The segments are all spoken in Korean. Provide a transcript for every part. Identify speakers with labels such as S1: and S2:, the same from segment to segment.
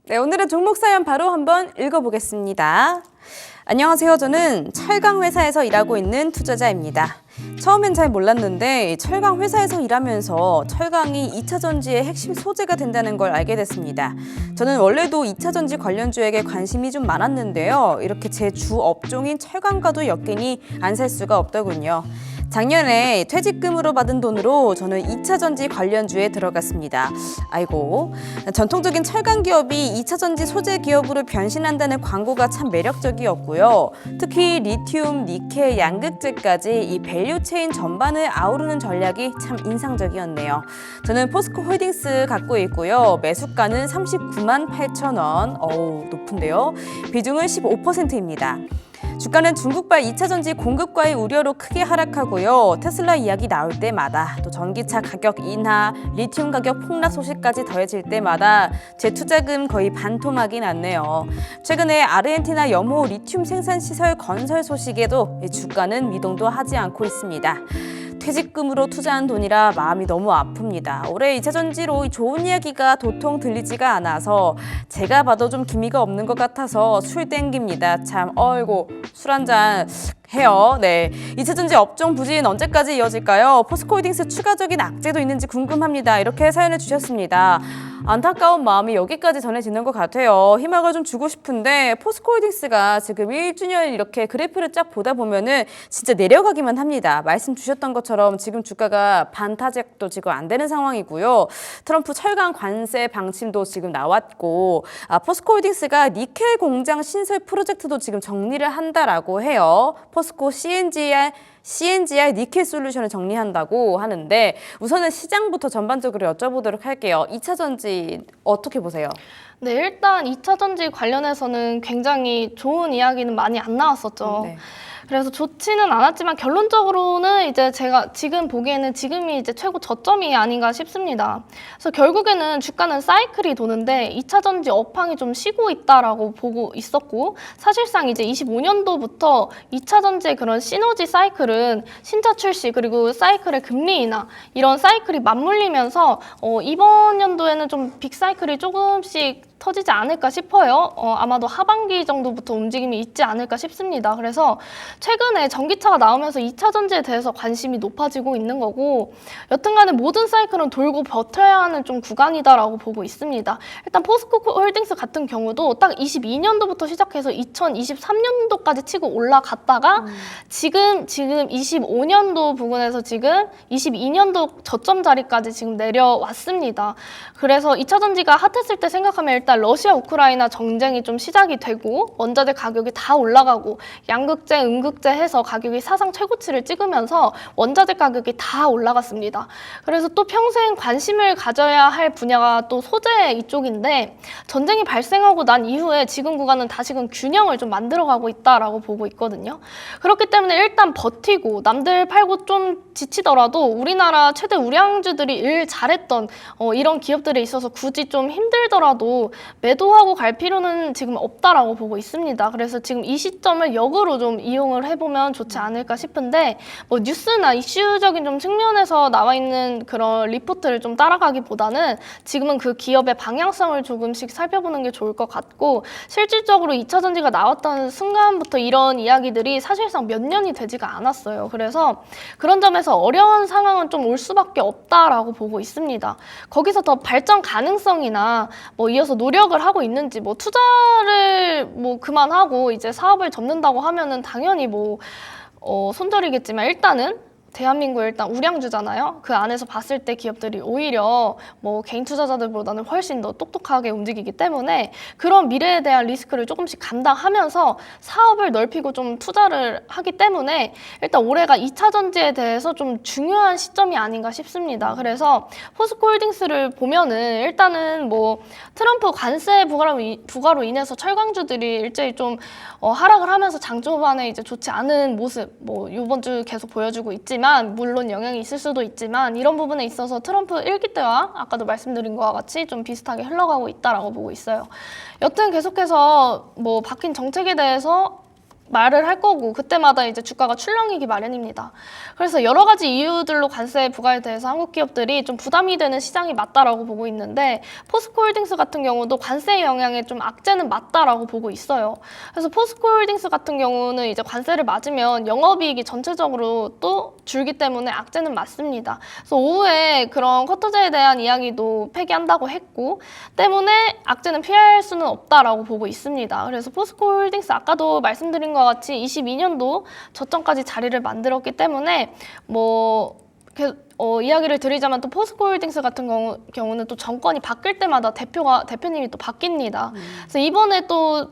S1: 네, 오늘의 종목 사연 바로 한번 읽어보겠습니다. 안녕하세요. 저는 철강 회사에서 일하고 있는 투자자입니다. 처음엔 잘 몰랐는데 철강 회사에서 일하면서 철강이 2차 전지의 핵심 소재가 된다는 걸 알게 됐습니다. 저는 원래도 2차 전지 관련주에게 관심이 좀 많았는데요. 이렇게 제 주 업종인 철강과도 엮이니 안 살 수가 없더군요. 작년에 퇴직금으로 받은 돈으로 저는 2차 전지 관련주에 들어갔습니다. 아이고, 전통적인 철강 기업이 2차 전지 소재 기업으로 변신한다는 광고가 참 매력적이었고요. 특히 리튬, 니켈, 양극재까지 이 밸류 체인 전반을 아우르는 전략이 참 인상적이었네요. 저는 포스코 홀딩스 갖고 있고요. 매수가는 39만 8천 원. 어우, 높은데요. 비중은 15%입니다. 주가는 중국발 2차 전지 공급과의 우려로 크게 하락하고요. 테슬라 이야기 나올 때마다 또 전기차 가격 인하, 리튬 가격 폭락 소식까지 더해질 때마다 제 투자금 거의 반토막이 났네요. 최근에 아르헨티나 염호 리튬 생산 시설 건설 소식에도 주가는 미동도 하지 않고 있습니다. 퇴직금으로 투자한 돈이라 마음이 너무 아픕니다. 올해 2차 전지로 좋은 이야기가 도통 들리지가 않아서 제가 봐도 좀 기미가 없는 것 같아서 술 땡깁니다. 참, 어이고, 술 한잔 해요. 네, 2차 전지 업종 부진 언제까지 이어질까요? 포스코홀딩스 추가적인 악재도 있는지 궁금합니다. 이렇게 사연을 주셨습니다. 안타까운 마음이 여기까지 전해지는 것 같아요. 희망을 좀 주고 싶은데 포스코홀딩스가 지금 1주년 이렇게 그래프를 쫙 보다 보면은 진짜 내려가기만 합니다. 말씀 주셨던 것처럼 지금 주가가 반타작도 지금 안 되는 상황이고요. 트럼프 철강 관세 방침도 지금 나왔고 포스코홀딩스가 니켈 공장 신설 프로젝트도 지금 정리를 한다라고 해요. 포스코 CNGR 니켈 솔루션을 정리한다고 하는데 우선은 시장부터 전반적으로 여쭤보도록 할게요. 2차 전지 어떻게 보세요?
S2: 네, 일단 2차 전지 관련해서는 굉장히 좋은 이야기는 많이 안 나왔었죠.
S1: 네.
S2: 그래서 좋지는 않았지만 결론적으로는 이제 제가 지금 보기에는 지금이 이제 최고 저점이 아닌가 싶습니다. 그래서 결국에는 주가는 사이클이 도는데 2차 전지 업황이 좀 쉬고 있다라고 보고 있었고 사실상 이제 25년도부터 2차 전지의 그런 시너지 사이클은 신차 출시 그리고 사이클의 금리 인하 이런 사이클이 맞물리면서 이번 연도에는 좀 빅 사이클이 조금씩 터지지 않을까 싶어요. 아마도 하반기 정도부터 움직임이 있지 않을까 싶습니다. 그래서 최근에 전기차가 나오면서 2차 전지에 대해서 관심이 높아지고 있는 거고 여튼간에 모든 사이클은 돌고 버텨야 하는 좀 구간이다라고 보고 있습니다. 일단 포스코 홀딩스 같은 경우도 딱 22년도부터 시작해서 2023년도까지 치고 올라갔다가 지금 25년도 부근에서 지금 22년도 저점 자리까지 지금 내려왔습니다. 그래서 2차 전지가 핫했을 때 생각하면 일단 러시아 우크라이나 전쟁이 좀 시작이 되고 원자재 가격이 다 올라가고 양극재, 음극재 해서 가격이 사상 최고치를 찍으면서 원자재 가격이 다 올라갔습니다. 그래서 또 평생 관심을 가져야 할 분야가 또 소재 이쪽인데 전쟁이 발생하고 난 이후에 지금 구간은 다시금 균형을 좀 만들어가고 있다라고 보고 있거든요. 그렇기 때문에 일단 버티고 남들 팔고 좀 지치더라도 우리나라 최대 우량주들이 일 잘했던 이런 기업들에 있어서 굳이 좀 힘들더라도 매도하고 갈 필요는 지금 없다라고 보고 있습니다. 그래서 지금 이 시점을 역으로 좀 이용을 해보면 좋지 않을까 싶은데 뭐 뉴스나 이슈적인 좀 측면에서 나와 있는 그런 리포트를 좀 따라가기보다는 지금은 그 기업의 방향성을 조금씩 살펴보는 게 좋을 것 같고 실질적으로 2차 전지가 나왔던 순간부터 이런 이야기들이 사실상 몇 년이 되지가 않았어요. 그래서 그런 점에서 어려운 상황은 좀 올 수밖에 없다라고 보고 있습니다. 거기서 더 발전 가능성이나 뭐 이어서 노력을 하고 있는지 뭐 투자를 뭐 그만하고 이제 사업을 접는다고 하면은 당연히 뭐 손절이겠지만 일단은 대한민국 일단 우량주잖아요. 그 안에서 봤을 때 기업들이 오히려 뭐 개인 투자자들보다는 훨씬 더 똑똑하게 움직이기 때문에 그런 미래에 대한 리스크를 조금씩 감당하면서 사업을 넓히고 좀 투자를 하기 때문에 일단 올해가 2차 전지에 대해서 좀 중요한 시점이 아닌가 싶습니다. 그래서 포스코홀딩스를 보면은 일단은 뭐 트럼프 관세 부과로 인해서 철강주들이 일제히 좀 하락을 하면서 장 초반에 이제 좋지 않은 모습 뭐 이번 주 계속 보여주고 있지만 물론 영향이 있을 수도 있지만 이런 부분에 있어서 트럼프 1기 때와 아까도 말씀드린 것과 같이 좀 비슷하게 흘러가고 있다라고 보고 있어요. 여튼 계속해서 뭐 바뀐 정책에 대해서 말을 할 거고 그때마다 이제 주가가 출렁이기 마련입니다. 그래서 여러 가지 이유들로 관세 부과에 대해서 한국 기업들이 좀 부담이 되는 시장이 맞다라고 보고 있는데 포스코홀딩스 같은 경우도 관세 영향에 좀 악재는 맞다라고 보고 있어요. 그래서 포스코홀딩스 같은 경우는 이제 관세를 맞으면 영업이익이 전체적으로 또 줄기 때문에 악재는 맞습니다. 그래서 오후에 그런 쿼터제에 대한 이야기도 폐기한다고 했고 때문에 악재는 피할 수는 없다라고 보고 있습니다. 그래서 포스코홀딩스 아까도 말씀드린 것 같이 22년도 저점까지 자리를 만들었기 때문에 이야기를 드리자면 또 포스코홀딩스 같은 경우는 또 정권이 바뀔 때마다 대표님이 또 바뀝니다. 그래서 이번에 또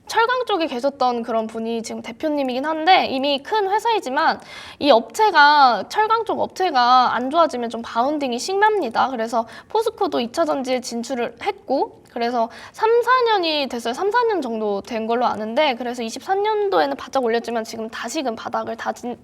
S2: 철강 쪽에 계셨던 그런 분이 지금 대표님이긴 한데 이미 큰 회사이지만 이 업체가 철강 쪽 업체가 안 좋아지면 좀 바운딩이 심합니다. 그래서 포스코도 2차 전지에 진출을 했고 그래서 3-4년이 됐어요. 3-4년 정도 된 걸로 아는데 그래서 23년도에는 바짝 올렸지만 지금 다시금 바닥을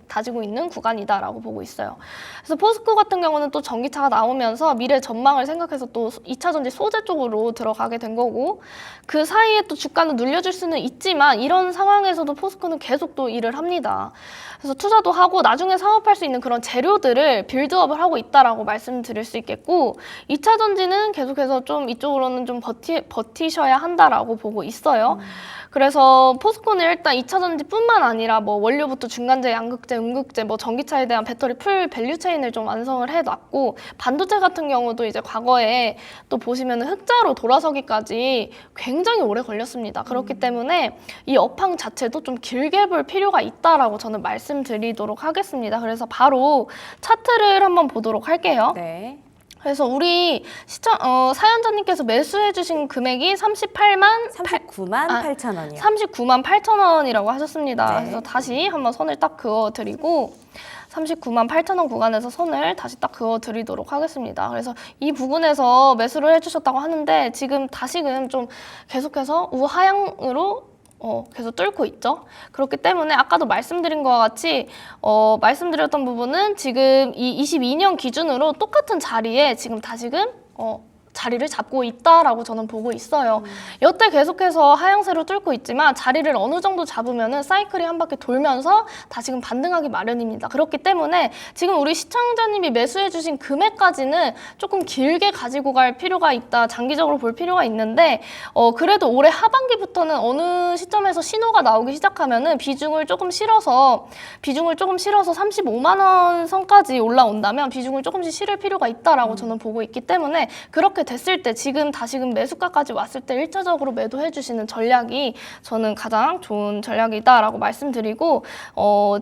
S2: 다지고 있는 구간이다라고 보고 있어요. 그래서 포스코 같은 경우는 또 전기차가 나오면서 미래 전망을 생각해서 또 2차 전지 소재 쪽으로 들어가게 된 거고 그 사이에 또 주가는 눌려줄 수는 있지만 이런 상황에서도 포스코는 계속 또 일을 합니다. 그래서 투자도 하고 나중에 사업할 수 있는 그런 재료들을 빌드업을 하고 있다라고 말씀드릴 수 있겠고 2차 전지는 계속해서 좀 이쪽으로는 좀 버티셔야 한다라고 보고 있어요. 그래서 포스코는 일단 2차 전지뿐만 아니라 뭐 원료부터 중간재, 양극재, 음극재, 뭐 전기차에 대한 배터리 풀 밸류 체인을 좀 완성을 해놨고 반도체 같은 경우도 이제 과거에 또 보시면 흑자로 돌아서기까지 굉장히 오래 걸렸습니다. 그렇기 때문에 이 업황 자체도 좀 길게 볼 필요가 있다라고 저는 말씀드리도록 하겠습니다. 그래서 바로 차트를 한번 보도록 할게요.
S1: 네.
S2: 그래서 우리 사연자님께서 매수해주신 금액이
S1: 39만 8천 원이요.
S2: 39만 8천 원이라고 하셨습니다.
S1: 네.
S2: 그래서 다시 한번 선을 딱 그어드리고 39만 8천 원 구간에서 선을 다시 딱 그어드리도록 하겠습니다. 그래서 이 부분에서 매수를 해주셨다고 하는데 지금 다시금 좀 계속해서 우하향으로 계속 뚫고 있죠. 그렇기 때문에 아까도 말씀드린 것과 같이 말씀드렸던 부분은 지금 이 22년 기준으로 똑같은 자리에 지금 다시금 자리를 잡고 있다라고 저는 보고 있어요. 여태 계속해서 하향세로 뚫고 있지만 자리를 어느 정도 잡으면은 사이클이 한 바퀴 돌면서 다시금 반등하기 마련입니다. 그렇기 때문에 지금 우리 시청자님이 매수해주신 금액까지는 조금 길게 가지고 갈 필요가 있다. 장기적으로 볼 필요가 있는데 그래도 올해 하반기부터는 어느 시점에서 신호가 나오기 시작하면은 비중을 조금 실어서 35만 원 선까지 올라온다면 비중을 조금씩 실을 필요가 있다라고 저는 보고 있기 때문에 그렇게 됐을 때 지금 다시금 매수가까지 왔을 때 1차적으로 매도해 주시는 전략이 저는 가장 좋은 전략이다라고 말씀드리고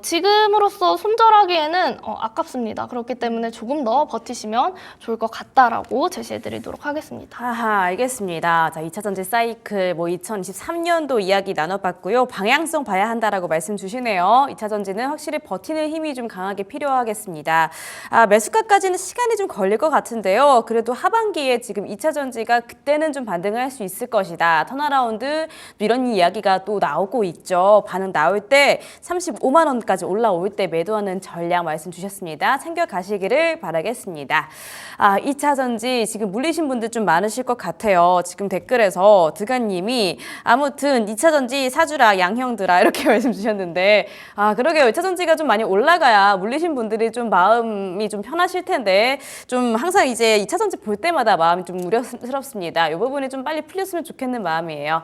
S2: 지금으로서 손절하기에는 아깝습니다. 그렇기 때문에 조금 더 버티시면 좋을 것 같다라고 제시해 드리도록 하겠습니다.
S1: 아하, 알겠습니다. 자, 2차 전지 사이클 2023년도 이야기 나눠봤고요. 방향성 봐야 한다라고 말씀 주시네요. 2차 전지는 확실히 버티는 힘이 좀 강하게 필요하겠습니다. 매수가까지는 시간이 좀 걸릴 것 같은데요. 그래도 하반기에 지금 2차 전지가 그때는 좀 반등을 할 수 있을 것이다. 턴어라운드 이런 이야기가 또 나오고 있죠. 반응 나올 때 35만 원까지 올라올 때 매도하는 전략 말씀 주셨습니다. 챙겨가시기를 바라겠습니다. 2차 전지 지금 물리신 분들 좀 많으실 것 같아요. 지금 댓글에서 드가님이 아무튼 2차 전지 사주라 양형들아 이렇게 말씀 주셨는데 그러게요. 2차 전지가 좀 많이 올라가야 물리신 분들이 좀 마음이 좀 편하실 텐데 좀 항상 이제 2차 전지 볼 때마다 마음이 좀 우려스럽습니다. 이 부분이 좀 빨리 풀렸으면 좋겠는 마음이에요.